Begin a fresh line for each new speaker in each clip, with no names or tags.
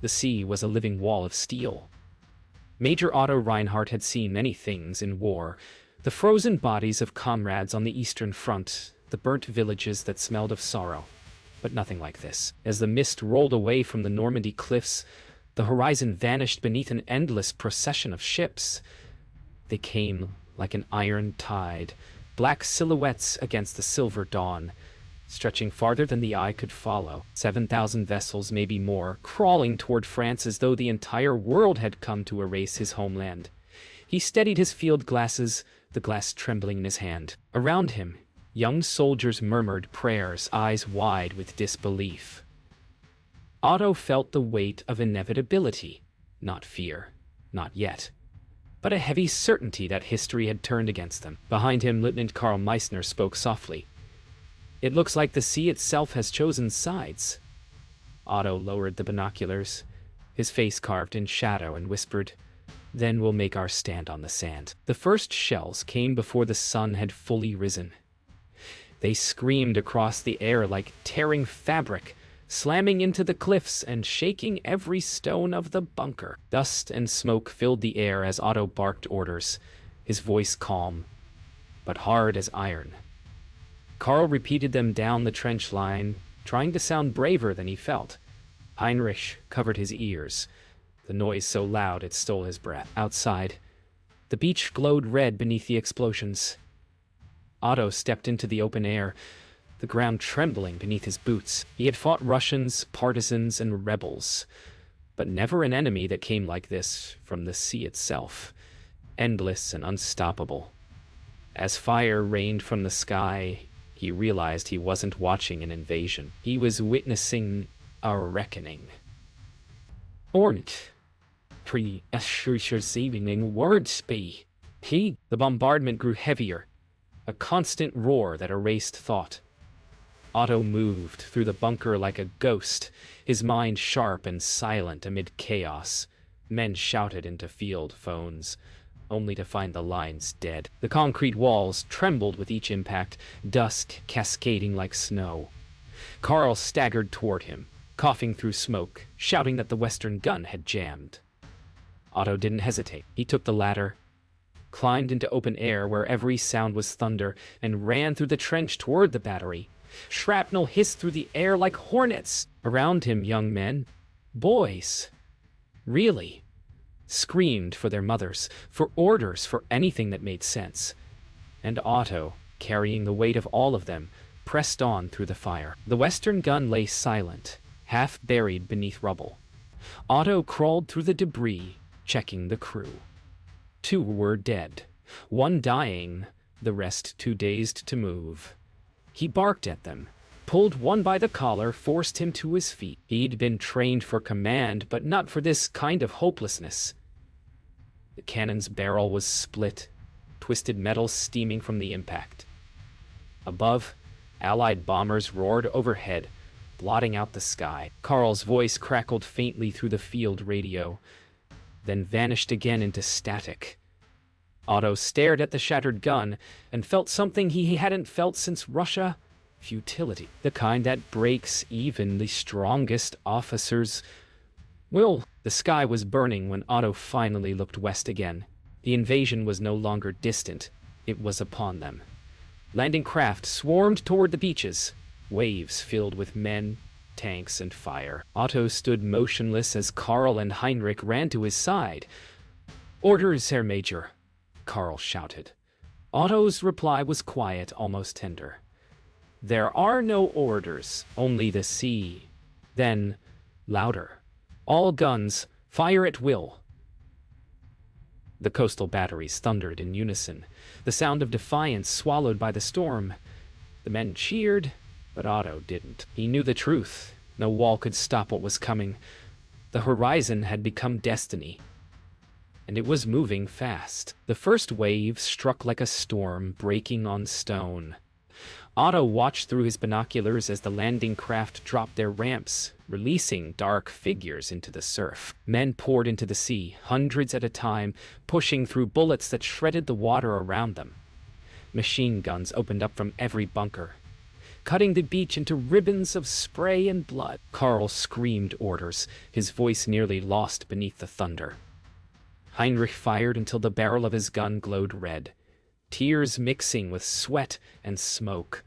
The sea was a living wall of steel. Major Otto Reinhardt had seen many things in war: the frozen bodies of comrades on the Eastern Front, the burnt villages that smelled of sorrow. But nothing like this. As the mist rolled away from the Normandy cliffs, the horizon vanished beneath an endless procession of ships. They came like an iron tide, black silhouettes against the silver dawn, stretching farther than the eye could follow. 7,000 vessels, maybe more, crawling toward France as though the entire world had come to erase his homeland. He steadied his field glasses, the glass trembling in his hand. Around him, young soldiers murmured prayers, eyes wide with disbelief. Otto felt the weight of inevitability. Not fear, not yet, but a heavy certainty that history had turned against them. Behind him, Lieutenant Karl Meissner spoke softly. "It looks like the sea itself has chosen sides." Otto lowered the binoculars, his face carved in shadow, and whispered, "Then we'll make our stand on the sand." The first shells came before the sun had fully risen. They screamed across the air like tearing fabric, slamming into the cliffs and shaking every stone of the bunker. Dust and smoke filled the air as Otto barked orders, his voice calm, but hard as iron. Karl repeated them down the trench line, trying to sound braver than he felt. Heinrich covered his ears, the noise so loud it stole his breath. Outside, the beach glowed red beneath the explosions. Otto stepped into the open air, the ground trembling beneath his boots. He had fought Russians, partisans, and rebels, but never an enemy that came like this from the sea itself, endless and unstoppable. As fire rained from the sky, he realized he wasn't watching an invasion. He was witnessing a reckoning. Ornt. Pre-saving words be. The bombardment grew heavier, a constant roar that erased thought. Otto moved through the bunker like a ghost, his mind sharp and silent amid chaos. Men shouted into field phones, only to find the lines dead. The concrete walls trembled with each impact, dust cascading like snow. Karl staggered toward him, coughing through smoke, shouting that the western gun had jammed. Otto didn't hesitate. He took the ladder, climbed into open air where every sound was thunder, and ran through the trench toward the battery. Shrapnel hissed through the air like hornets. Around him, young men, boys, really, screamed for their mothers, for orders, for anything that made sense. And Otto, carrying the weight of all of them, pressed on through the fire. The western gun lay silent, half buried beneath rubble. Otto crawled through the debris, checking the crew. 2 were dead, 1 dying, the rest too dazed to move. He barked at them, pulled one by the collar, forced him to his feet. He'd been trained for command, but not for this kind of hopelessness. The cannon's barrel was split, twisted metal steaming from the impact. Above, Allied bombers roared overhead, blotting out the sky. Karl's voice crackled faintly through the field radio, then vanished again into static. Otto stared at the shattered gun and felt something he hadn't felt since Russia: futility. The kind that breaks even the strongest officers' will. The sky was burning when Otto finally looked west again. The invasion was no longer distant. It was upon them. Landing craft swarmed toward the beaches, waves filled with men, tanks, and fire. Otto stood motionless as Karl and Heinrich ran to his side. "Orders, Herr Major," Karl shouted. Otto's reply was quiet, almost tender. "There are no orders, only the sea." Then, louder, "All guns, fire at will." The coastal batteries thundered in unison, the sound of defiance swallowed by the storm. The men cheered, but Otto didn't. He knew the truth. No wall could stop what was coming. The horizon had become destiny, and it was moving fast. The first wave struck like a storm, breaking on stone. Otto watched through his binoculars as the landing craft dropped their ramps, releasing dark figures into the surf. Men poured into the sea, hundreds at a time, pushing through bullets that shredded the water around them. Machine guns opened up from every bunker. cutting the beach into ribbons of spray and blood. Karl screamed orders, his voice nearly lost beneath the thunder. Heinrich fired until the barrel of his gun glowed red, tears mixing with sweat and smoke.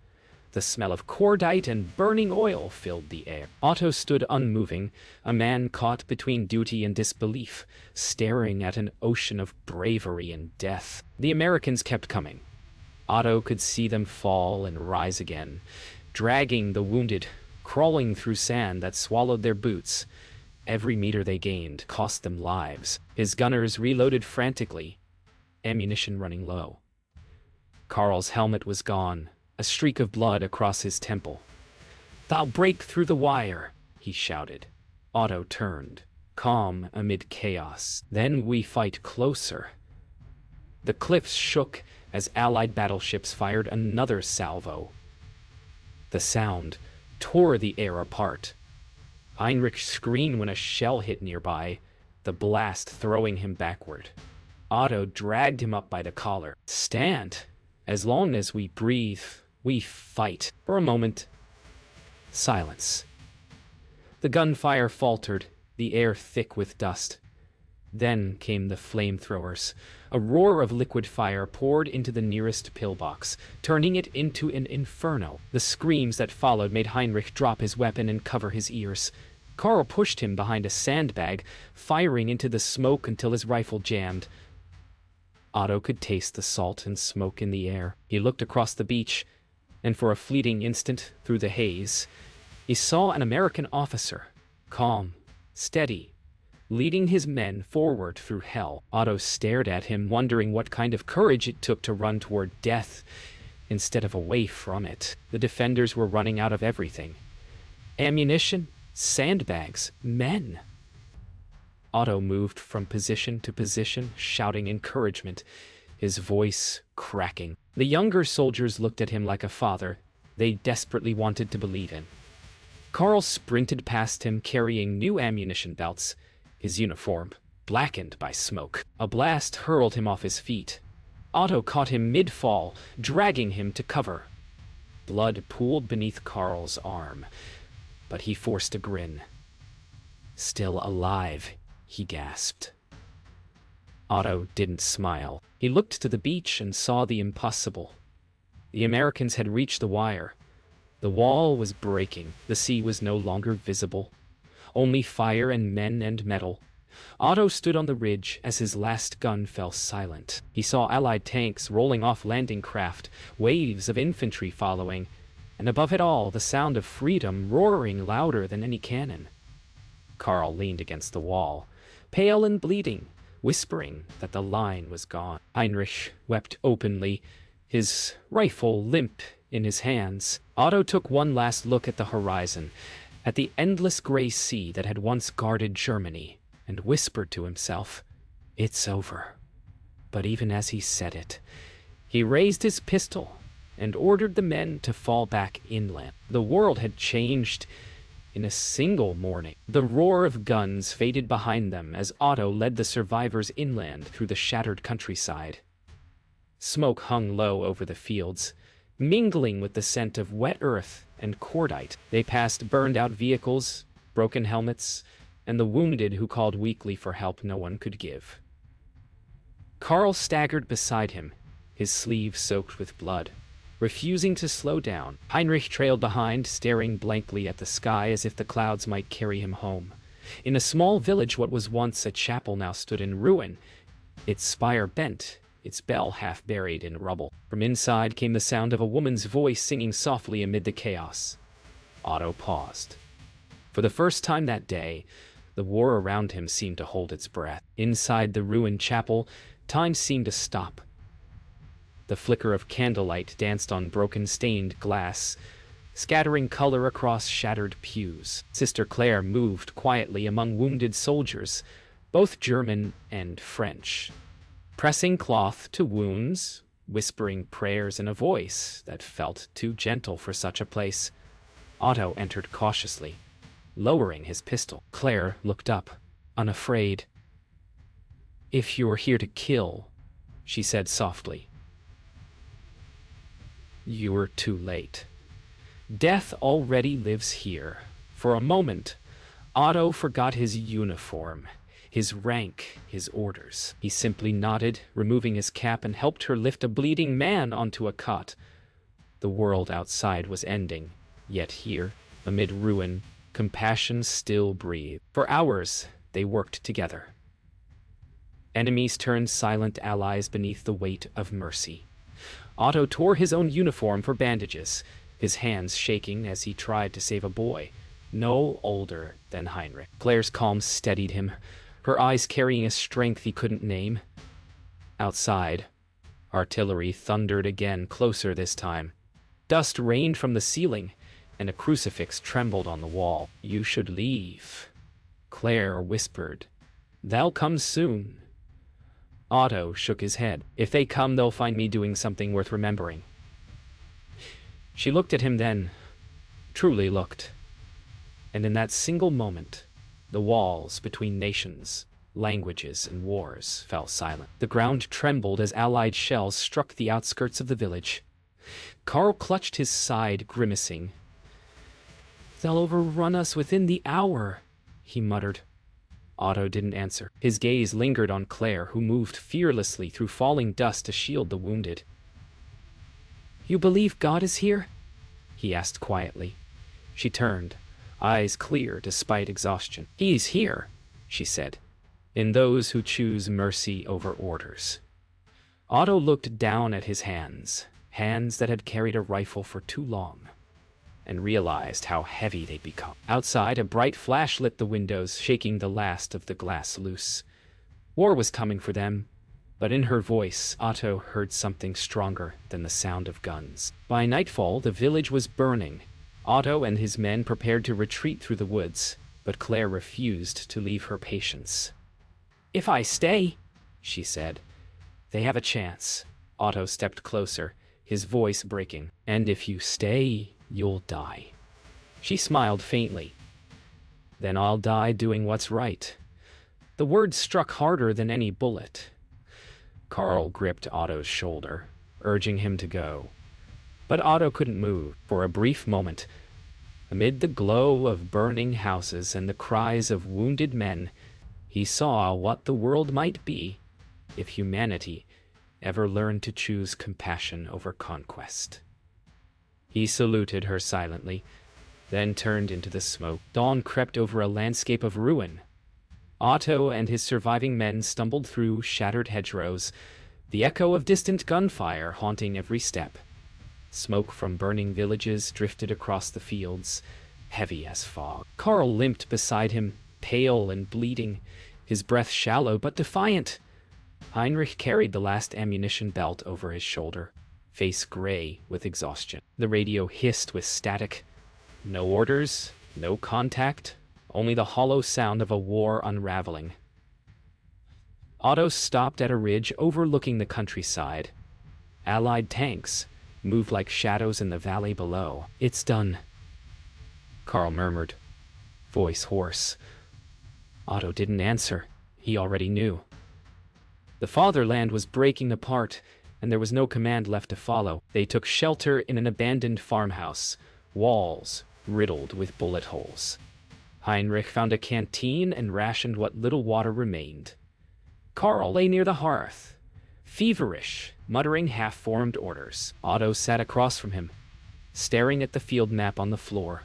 The smell of cordite and burning oil filled the air. Otto stood unmoving, a man caught between duty and disbelief, staring at an ocean of bravery and death. The Americans kept coming. Otto could see them fall and rise again, dragging the wounded, crawling through sand that swallowed their boots. Every meter they gained cost them lives. His gunners reloaded frantically, ammunition running low. Karl's helmet was gone, a streak of blood across his temple. "Thou break through the wire," he shouted. Otto turned, calm amid chaos. "Then we fight closer." The cliffs shook as Allied battleships fired another salvo. The sound tore the air apart. Heinrich screamed when a shell hit nearby, the blast throwing him backward. Otto dragged him up by the collar. "Stand! As long as we breathe, we fight." For a moment, silence. The gunfire faltered, the air thick with dust. Then came the flamethrowers. A roar of liquid fire poured into the nearest pillbox, turning it into an inferno. The screams that followed made Heinrich drop his weapon and cover his ears. Karl pushed him behind a sandbag, firing into the smoke until his rifle jammed. Otto could taste the salt and smoke in the air. He looked across the beach, and for a fleeting instant, through the haze, he saw an American officer, calm, steady, leading his men forward through hell. Otto stared at him, wondering what kind of courage it took to run toward death instead of away from it. The defenders were running out of everything. Ammunition, sandbags, men. Otto moved from position to position, shouting encouragement, his voice cracking. The younger soldiers looked at him like a father they desperately wanted to believe in. Karl sprinted past him, carrying new ammunition belts, his uniform blackened by smoke. A blast hurled him off his feet. Otto caught him mid-fall, dragging him to cover. Blood pooled beneath Karl's arm, but he forced a grin. "Still alive," he gasped. Otto didn't smile. He looked to the beach and saw the impossible. The Americans had reached the wire. The wall was breaking. The sea was no longer visible. Only fire and men and metal. Otto stood on the ridge as his last gun fell silent. He saw Allied tanks rolling off landing craft, waves of infantry following, and above it all, the sound of freedom roaring louder than any cannon. Karl leaned against the wall, pale and bleeding, whispering that the line was gone. Heinrich wept openly, his rifle limp in his hands. Otto took one last look at the horizon, at the endless gray sea that had once guarded Germany, and whispered to himself, "It's over." But even as he said it, he raised his pistol and ordered the men to fall back inland. The world had changed in a single morning. The roar of guns faded behind them as Otto led the survivors inland through the shattered countryside. Smoke hung low over the fields, mingling with the scent of wet earth and cordite. They passed burned-out vehicles, broken helmets, and the wounded who called weakly for help no one could give. Karl staggered beside him, his sleeve soaked with blood, refusing to slow down. Heinrich trailed behind, staring blankly at the sky as if the clouds might carry him home. In a small village, what was once a chapel now stood in ruin, its spire bent, its bell half buried in rubble. From inside came the sound of a woman's voice singing softly amid the chaos. Otto paused. For the first time that day, the war around him seemed to hold its breath. Inside the ruined chapel, time seemed to stop. The flicker of candlelight danced on broken stained glass, scattering color across shattered pews. Sister Claire moved quietly among wounded soldiers, both German and French, pressing cloth to wounds, whispering prayers in a voice that felt too gentle for such a place. Otto entered cautiously, lowering his pistol. Claire looked up, unafraid. "If you're here to kill," she said softly, "you were too late." Death already lives here. For a moment, Otto forgot his uniform, his rank, his orders. He simply nodded, removing his cap, and helped her lift a bleeding man onto a cot. The world outside was ending, yet here, amid ruin, compassion still breathed. For hours, they worked together. Enemies turned silent allies beneath the weight of mercy. Otto tore his own uniform for bandages, his hands shaking as he tried to save a boy, no older than Heinrich. Claire's calm steadied him, her eyes carrying a strength he couldn't name. Outside, artillery thundered again, closer this time. Dust rained from the ceiling, and a crucifix trembled on the wall. "You should leave," Claire whispered. "They'll come soon." Otto shook his head. "If they come, they'll find me doing something worth remembering." She looked at him then, truly looked. And in that single moment, the walls between nations, languages, and wars fell silent. The ground trembled as Allied shells struck the outskirts of the village. Carl clutched his side, grimacing. "They'll overrun us within the hour," he muttered. Otto didn't answer. His gaze lingered on Claire, who moved fearlessly through falling dust to shield the wounded. "You believe God is here?" he asked quietly. She turned, eyes clear despite exhaustion. "He's here," she said, "in those who choose mercy over orders." Otto looked down at his hands, hands that had carried a rifle for too long, and realized how heavy they'd become. Outside, a bright flash lit the windows, shaking the last of the glass loose. War was coming for them, but in her voice, Otto heard something stronger than the sound of guns. By nightfall, the village was burning. Otto and his men prepared to retreat through the woods, but Claire refused to leave her patients. "If I stay," she said, "they have a chance." Otto stepped closer, his voice breaking. "And if you stay, you'll die." She smiled faintly. "Then I'll die doing what's right." The words struck harder than any bullet. Carl gripped Otto's shoulder, urging him to go. But Otto couldn't move. For a brief moment, amid the glow of burning houses and the cries of wounded men, he saw what the world might be if humanity ever learned to choose compassion over conquest. He saluted her silently, then turned into the smoke. Dawn crept over a landscape of ruin. Otto and his surviving men stumbled through shattered hedgerows, the echo of distant gunfire haunting every step. Smoke from burning villages drifted across the fields, heavy as fog. Carl limped beside him, pale and bleeding, his breath shallow but defiant. Heinrich carried the last ammunition belt over his shoulder, face gray with exhaustion. The radio hissed with static. No orders, no contact, only the hollow sound of a war unraveling. Otto stopped at a ridge overlooking the countryside. Allied tanks moved like shadows in the valley below. "It's done," Carl murmured, voice hoarse. Otto didn't answer. He already knew. The fatherland was breaking apart, and there was no command left to follow. They took shelter in an abandoned farmhouse, walls riddled with bullet holes. Heinrich found a canteen and rationed what little water remained. Carl lay near the hearth, feverish, muttering half-formed orders. Otto sat across from him, staring at the field map on the floor.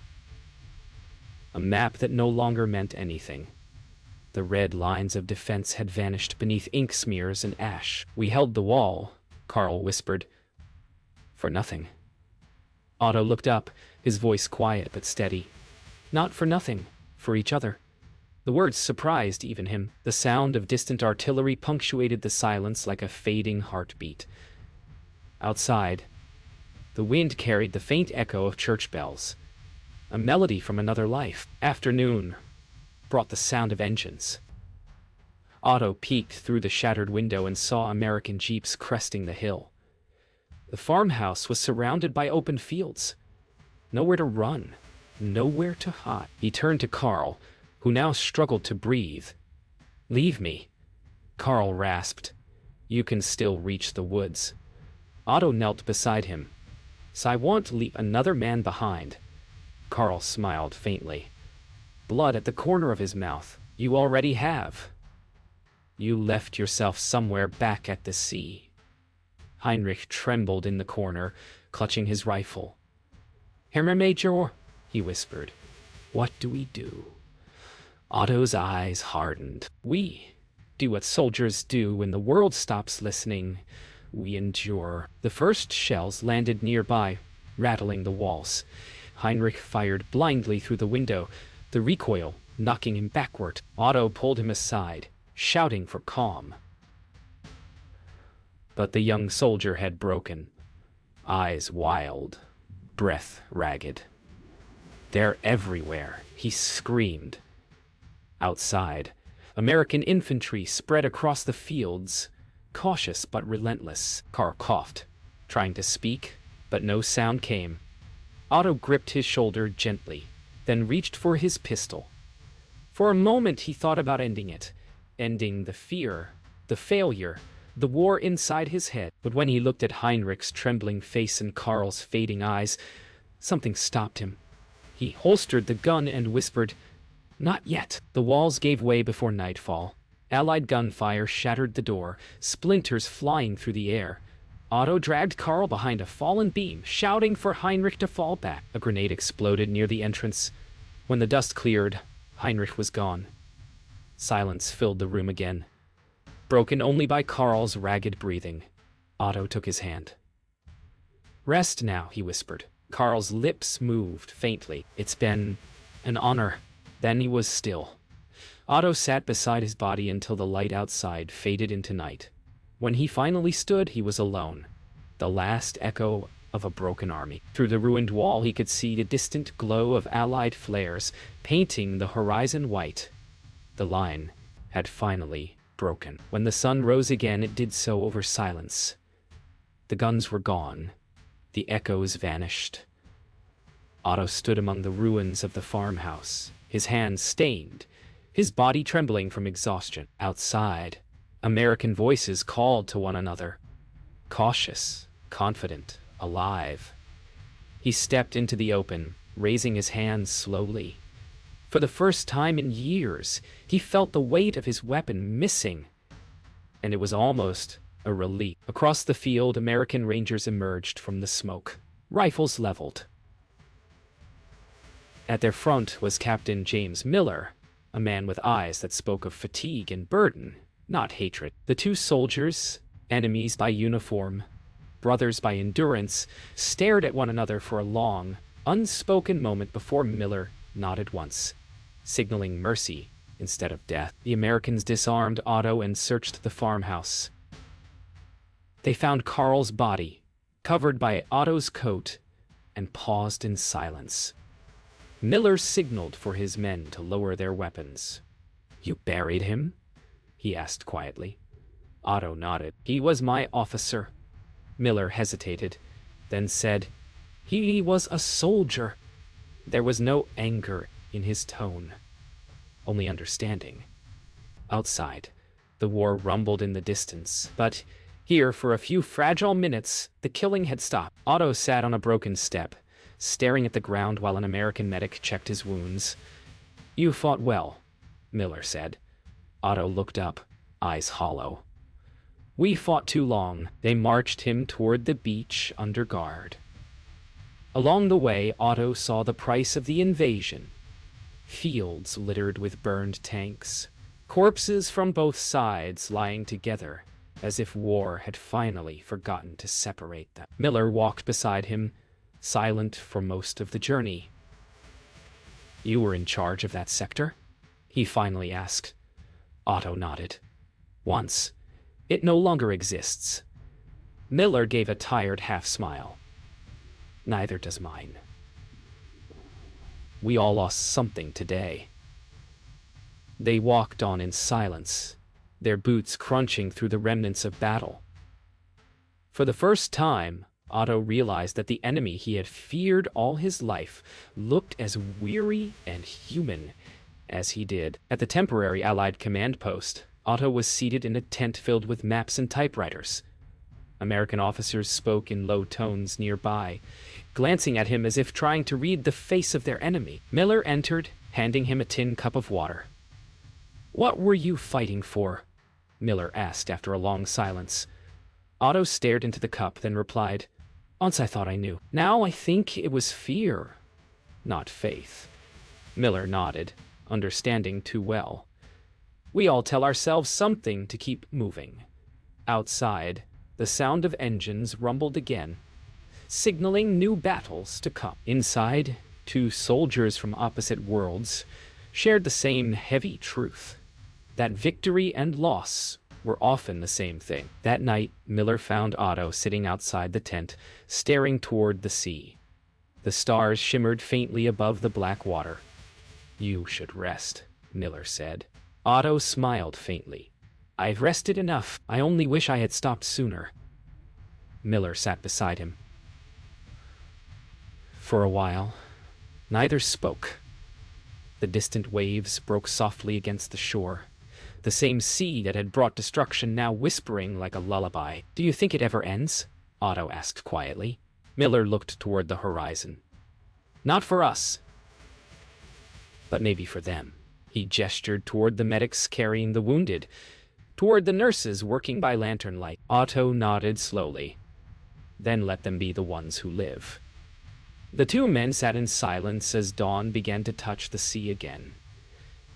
A map that no longer meant anything. The red lines of defense had vanished beneath ink smears and ash. "We held the wall," Carl whispered. "For nothing." Otto looked up, his voice quiet but steady. "Not for nothing, for each other." The words surprised even him. The sound of distant artillery punctuated the silence like a fading heartbeat. Outside, the wind carried the faint echo of church bells, a melody from another life. Afternoon brought the sound of engines. Otto peeked through the shattered window and saw American jeeps cresting the hill. The farmhouse was surrounded by open fields. Nowhere to run, nowhere to hide. He turned to Carl, who now struggled to breathe. "Leave me," Carl rasped. "You can still reach the woods." Otto knelt beside him. So I won't leave another man behind. Carl smiled faintly. Blood at the corner of his mouth. You already have. You left yourself somewhere back at the sea. Heinrich trembled in the corner, clutching his rifle. Herr Major, he whispered, what do we do? Otto's eyes hardened. We do what soldiers do when the world stops listening. We endure. The first shells landed nearby, rattling the walls. Heinrich fired blindly through the window, the recoil knocking him backward. Otto pulled him aside, shouting for calm. But the young soldier had broken, eyes wild, breath ragged. They're everywhere, he screamed. Outside, American infantry spread across the fields, cautious but relentless. Carl coughed, trying to speak, but no sound came. Otto gripped his shoulder gently, then reached for his pistol. For a moment he thought about ending it, ending the fear, the failure, the war inside his head. But when he looked at Heinrich's trembling face and Carl's fading eyes, something stopped him. He holstered the gun and whispered, "Not yet." The walls gave way before nightfall. Allied gunfire shattered the door, splinters flying through the air. Otto dragged Carl behind a fallen beam, shouting for Heinrich to fall back. A grenade exploded near the entrance. When the dust cleared, Heinrich was gone. Silence filled the room again, broken only by Carl's ragged breathing. Otto took his hand. "Rest now," he whispered. Carl's lips moved faintly. "It's been an honor." Then he was still. Otto sat beside his body until the light outside faded into night. When he finally stood, he was alone, the last echo of a broken army. Through the ruined wall, he could see the distant glow of Allied flares, painting the horizon white. The line had finally broken. When the sun rose again, it did so over silence. The guns were gone. The echoes vanished. Otto stood among the ruins of the farmhouse, his hands stained, his body trembling from exhaustion. Outside, American voices called to one another, cautious, confident, alive. He stepped into the open, raising his hands slowly. For the first time in years, he felt the weight of his weapon missing, and it was almost a relief. Across the field, American Rangers emerged from the smoke, rifles leveled. At their front was Captain James Miller, a man with eyes that spoke of fatigue and burden, not hatred. The two soldiers, enemies by uniform, brothers by endurance, stared at one another for a long, unspoken moment before Miller nodded once, signaling mercy instead of death. The Americans disarmed Otto and searched the farmhouse. They found Carl's body, covered by Otto's coat, and paused in silence. Miller signaled for his men to lower their weapons. "You buried him?" he asked quietly. Otto nodded. "He was my officer." Miller hesitated, then said, He was a soldier." There was no anger in his tone, only understanding. Outside, the war rumbled in the distance, but here, for a few fragile minutes, the killing had stopped. Otto sat on a broken step, staring at the ground while an American medic checked his wounds. "You fought well," Miller said. Otto looked up, eyes hollow. "We fought too long." They marched him toward the beach under guard. Along the way, Otto saw the price of the invasion. Fields littered with burned tanks, corpses from both sides lying together, as if war had finally forgotten to separate them. Miller walked beside him, silent for most of the journey. "You were in charge of that sector?" he finally asked. Otto nodded. "Once. It no longer exists." Miller gave a tired half-smile. "Neither does mine. We all lost something today." They walked on in silence, their boots crunching through the remnants of battle. For the first time, Otto realized that the enemy he had feared all his life looked as weary and human as he did. At the temporary Allied command post, Otto was seated in a tent filled with maps and typewriters. American officers spoke in low tones nearby, glancing at him as if trying to read the face of their enemy. Miller entered, handing him a tin cup of water. "What were you fighting for?" Miller asked after a long silence. Otto stared into the cup, then replied, "Once I thought I knew. Now I think it was fear, not faith." Miller nodded, understanding too well. "We all tell ourselves something to keep moving." Outside, the sound of engines rumbled again, signaling new battles to come. Inside, two soldiers from opposite worlds shared the same heavy truth, that victory and loss were often the same thing. That night, Miller found Otto sitting outside the tent, staring toward the sea. The stars shimmered faintly above the black water. "You should rest," Miller said. Otto smiled faintly. "I've rested enough. I only wish I had stopped sooner." Miller sat beside him. For a while, neither spoke. The distant waves broke softly against the shore, the same sea that had brought destruction now whispering like a lullaby. "Do you think it ever ends?" Otto asked quietly. Miller looked toward the horizon. "Not for us, but maybe for them." He gestured toward the medics carrying the wounded, toward the nurses working by lantern light. Otto nodded slowly. "Then let them be the ones who live." The two men sat in silence as dawn began to touch the sea again.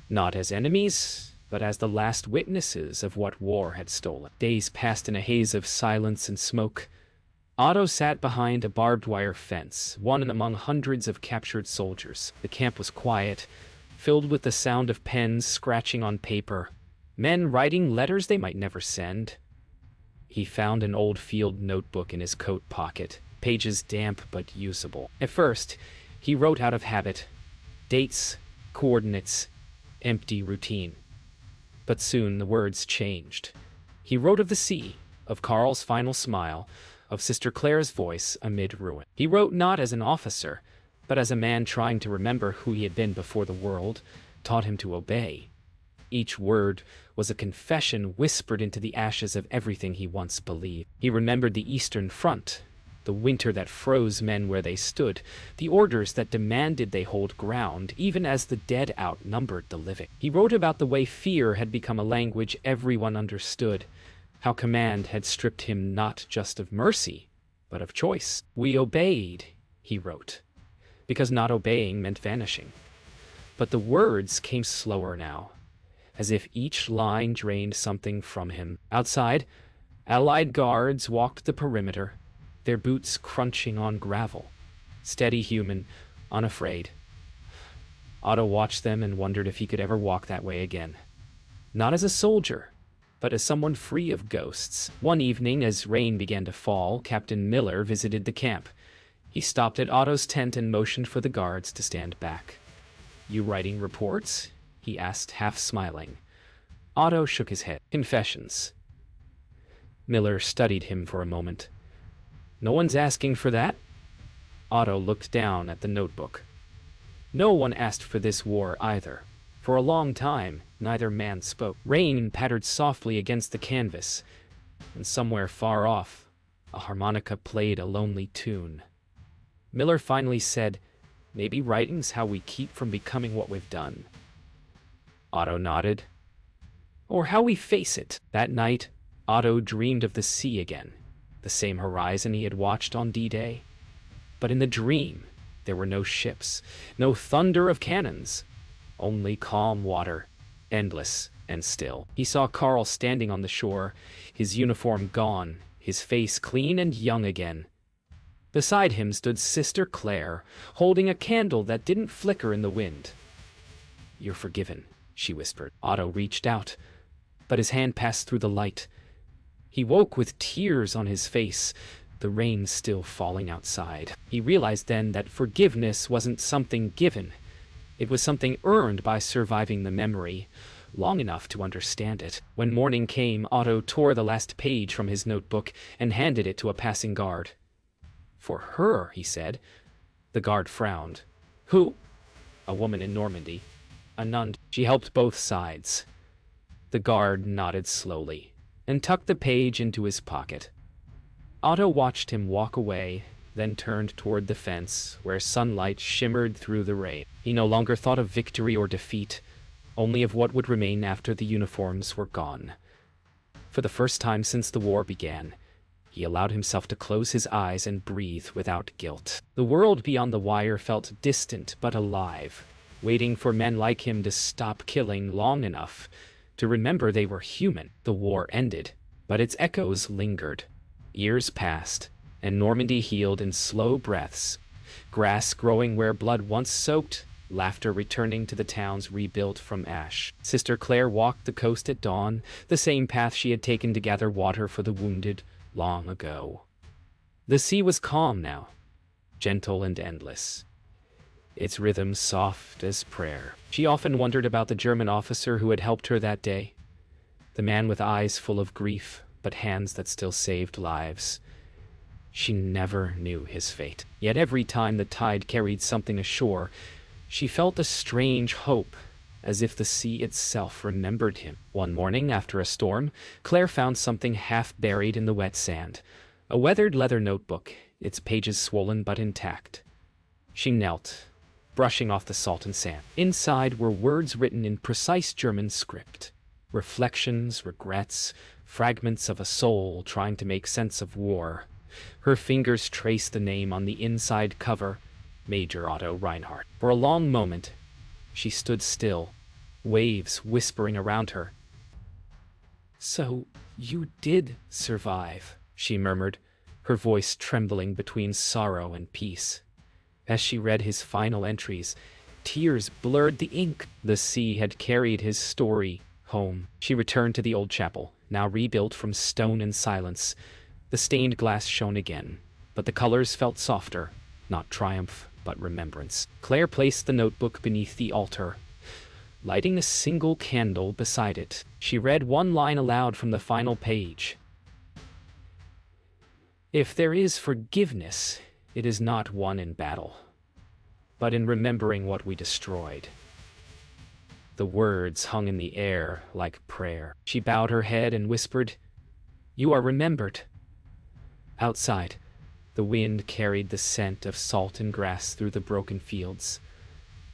Not as enemies, but as the last witnesses of what war had stolen. Days passed in a haze of silence and smoke. Otto sat behind a barbed wire fence, one among hundreds of captured soldiers. The camp was quiet, filled with the sound of pens scratching on paper, men writing letters they might never send. He found an old field notebook in his coat pocket, pages damp but usable. At first, he wrote out of habit, dates, coordinates, empty routine. But soon the words changed. He wrote of the sea, of Carl's final smile, of Sister Claire's voice amid ruin. He wrote not as an officer, but as a man trying to remember who he had been before the world taught him to obey. Each word was a confession whispered into the ashes of everything he once believed. He remembered the Eastern Front, the winter that froze men where they stood, the orders that demanded they hold ground, even as the dead outnumbered the living. He wrote about the way fear had become a language everyone understood, how command had stripped him not just of mercy, but of choice. "We obeyed," he wrote, because not obeying meant vanishing. But the words came slower now, as if each line drained something from him. Outside, Allied guards walked the perimeter, their boots crunching on gravel, steady, human, unafraid. Otto watched them and wondered if he could ever walk that way again. Not as a soldier, but as someone free of ghosts. One evening, as rain began to fall, Captain Miller visited the camp. He stopped at Otto's tent and motioned for the guards to stand back. "You writing reports?" he asked, half smiling. Otto shook his head. "Confessions." Miller studied him for a moment. "No one's asking for that?" Otto looked down at the notebook. No one asked for this war either. For a long time, neither man spoke. Rain pattered softly against the canvas, and somewhere far off, a harmonica played a lonely tune. Miller finally said, "Maybe writing's how we keep from becoming what we've done." Otto nodded. "Or how we face it." That night, Otto dreamed of the sea again, the same horizon he had watched on D-Day. But in the dream, there were no ships, no thunder of cannons, only calm water, endless and still. He saw Carl standing on the shore, his uniform gone, his face clean and young again. Beside him stood Sister Claire, holding a candle that didn't flicker in the wind. "You're forgiven," she whispered. Otto reached out, but his hand passed through the light. He woke with tears on his face, the rain still falling outside. He realized then that forgiveness wasn't something given. It was something earned by surviving the memory, long enough to understand it. When morning came, Otto tore the last page from his notebook and handed it to a passing guard. "For her," he said. The guard frowned. "Who?" "A woman in Normandy. A nun. She helped both sides." The guard nodded slowly and tucked the page into his pocket. Otto watched him walk away, then turned toward the fence, where sunlight shimmered through the rain. He no longer thought of victory or defeat, only of what would remain after the uniforms were gone. For the first time since the war began, he allowed himself to close his eyes and breathe without guilt. The world beyond the wire felt distant but alive, waiting for men like him to stop killing long enough to remember they were human. The war ended, but its echoes lingered. Years passed, and Normandy healed in slow breaths, grass growing where blood once soaked, laughter returning to the towns rebuilt from ash. Sister Claire walked the coast at dawn, the same path she had taken to gather water for the wounded long ago. The sea was calm now, gentle and endless, its rhythm soft as prayer. She often wondered about the German officer who had helped her that day, the man with eyes full of grief, but hands that still saved lives. She never knew his fate. Yet every time the tide carried something ashore, she felt a strange hope, as if the sea itself remembered him. One morning, after a storm, Claire found something half buried in the wet sand, a weathered leather notebook, its pages swollen but intact. She knelt, brushing off the salt and sand. Inside were words written in precise German script. Reflections, regrets, fragments of a soul trying to make sense of war. Her fingers traced the name on the inside cover, Major Otto Reinhardt. For a long moment, she stood still, waves whispering around her. "So, you did survive," she murmured, her voice trembling between sorrow and peace. As she read his final entries, tears blurred the ink. The sea had carried his story home. She returned to the old chapel, now rebuilt from stone and silence. The stained glass shone again, but the colors felt softer, not triumph, but remembrance. Claire placed the notebook beneath the altar, lighting a single candle beside it. She read one line aloud from the final page. "If there is forgiveness, it is not won in battle, but in remembering what we destroyed." The words hung in the air like prayer. She bowed her head and whispered, "You are remembered." Outside, the wind carried the scent of salt and grass through the broken fields.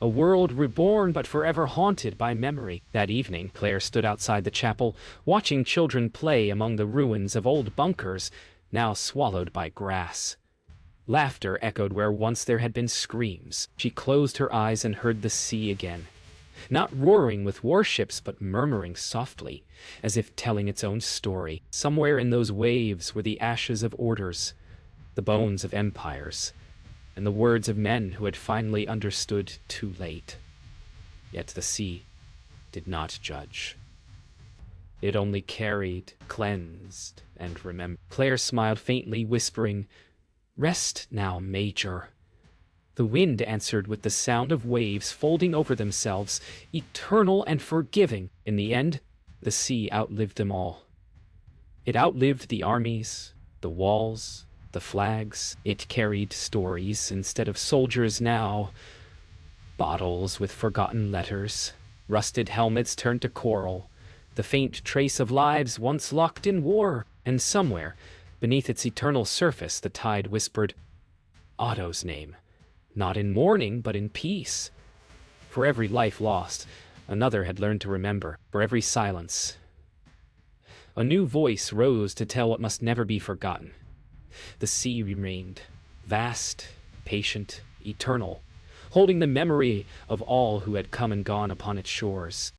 A world reborn but forever haunted by memory. That evening, Claire stood outside the chapel, watching children play among the ruins of old bunkers, now swallowed by grass. Laughter echoed where once there had been screams. She closed her eyes and heard the sea again, not roaring with warships, but murmuring softly, as if telling its own story. Somewhere in those waves were the ashes of orders, the bones of empires, and the words of men who had finally understood too late. Yet the sea did not judge. It only carried, cleansed, and remembered. Claire smiled faintly, whispering, "Rest now, Major." The wind answered with the sound of waves folding over themselves, eternal and forgiving. In the end, the sea outlived them all. It outlived the armies, the walls, the flags. It carried stories instead of soldiers now. Bottles with forgotten letters, rusted helmets turned to coral, the faint trace of lives once locked in war. And somewhere, beneath its eternal surface, the tide whispered Otto's name, not in mourning, but in peace. For every life lost, another had learned to remember. For every silence, a new voice rose to tell what must never be forgotten. The sea remained, vast, patient, eternal, holding the memory of all who had come and gone upon its shores.